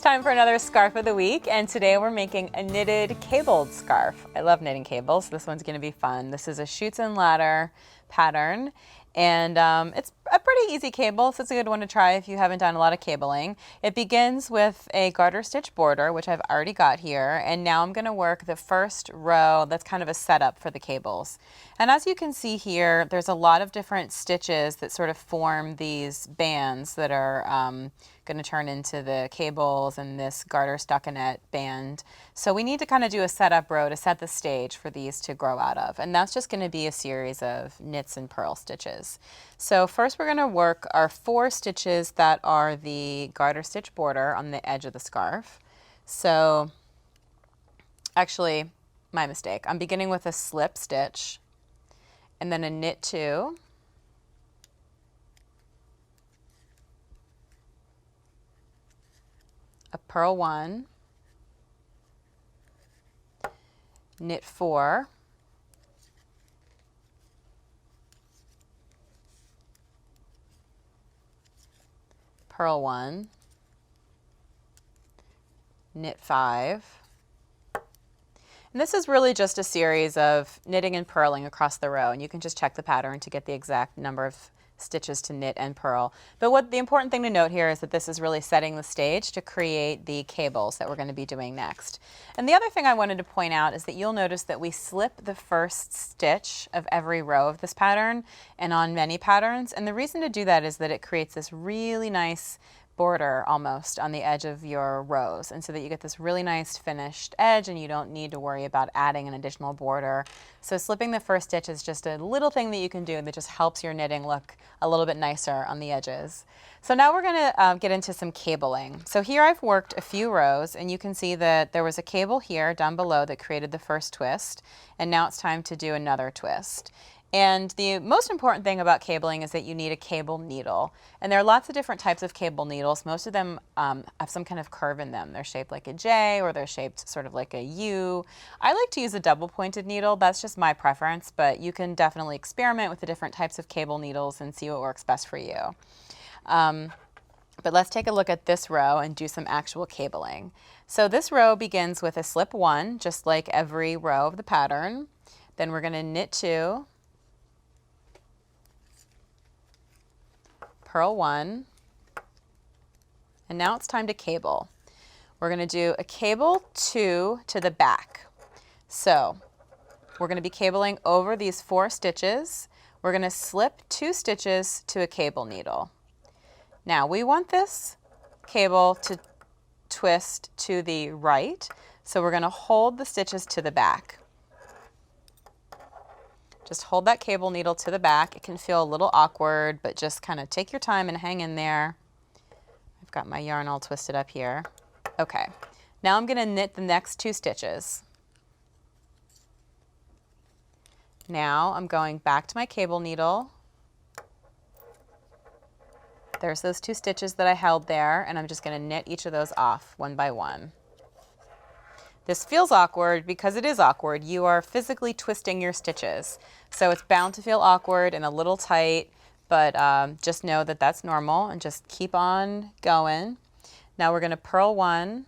time for another scarf of the week, and today we're making a knitted cabled scarf. I love knitting cables. This one's going to be fun. This is a Chutes and Ladder pattern, and it's a pretty easy cable, so it's a good one to try if you haven't done a lot of cabling. It begins with a garter stitch border, which I've already got here, and now I'm going to work the first row. That's kind of a setup for the cables. And as you can see here, there's a lot of different stitches that sort of form these bands that are going to turn into the cables and this garter stockinette band. So we need to kind of do a setup row to set the stage for these to grow out of. And that's just going to be a series of knits and purl stitches. So first we're going to work our 4 stitches that are the garter stitch border on the edge of the scarf. So actually, my mistake. I'm beginning with a slip stitch and then a knit 2. A purl 1, knit 4, purl 1, knit 5. And this is really just a series of knitting and purling across the row, and you can just check the pattern to get the exact number of stitches to knit and purl. But what the important thing to note here is that this is really setting the stage to create the cables that we're going to be doing next. And the other thing I wanted to point out is that you'll notice that we slip the first stitch of every row of this pattern and on many patterns. And the reason to do that is that it creates this really nice border almost on the edge of your rows, and so that you get this really nice finished edge and you don't need to worry about adding an additional border. So slipping the first stitch is just a little thing that you can do that just helps your knitting look a little bit nicer on the edges. So now we're going to get into some cabling. So here I've worked a few rows, and you can see that there was a cable here down below that created the first twist, and now it's time to do another twist. And the most important thing about cabling is that you need a cable needle. And there are lots of different types of cable needles. Most of them have some kind of curve in them. They're shaped like a J, or they're shaped sort of like a U. I like to use a double-pointed needle. That's just my preference, but you can definitely experiment with the different types of cable needles and see what works best for you. But let's take a look at this row and do some actual cabling. So this row begins with a slip 1, just like every row of the pattern. Then we're going to knit 2, purl 1, and now it's time to cable. We're going to do a cable 2 to the back. So we're going to be cabling over these 4 stitches. We're going to slip 2 stitches to a cable needle. Now we want this cable to twist to the right, so we're going to hold the stitches to the back. Just hold that cable needle to the back. It can feel a little awkward, but just kind of take your time and hang in there. I've got my yarn all twisted up here. Okay, now I'm going to knit the next 2 stitches. Now I'm going back to my cable needle. There's those 2 stitches that I held there, and I'm just going to knit each of those off one by one. This feels awkward because it is awkward. You are physically twisting your stitches. So it's bound to feel awkward and a little tight, but just know that that's normal and just keep on going. Now we're going to purl 1,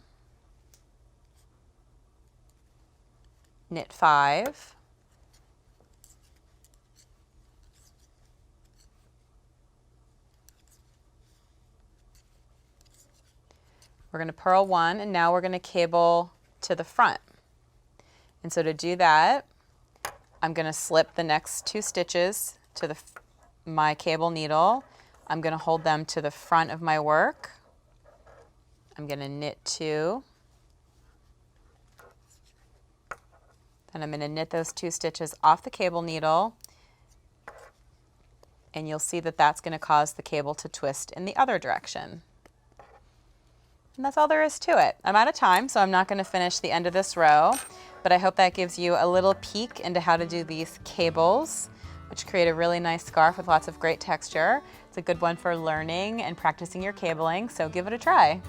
knit 5, we're going to purl 1, and now we're going to cable to the front. And so to do that, I'm going to slip the next 2 stitches to my cable needle. I'm going to hold them to the front of my work. I'm going to knit 2. Then I'm going to knit those 2 stitches off the cable needle. And you'll see that that's going to cause the cable to twist in the other direction. And that's all there is to it. I'm out of time, so I'm not going to finish the end of this row, but I hope that gives you a little peek into how to do these cables, which create a really nice scarf with lots of great texture. It's a good one for learning and practicing your cabling, so give it a try.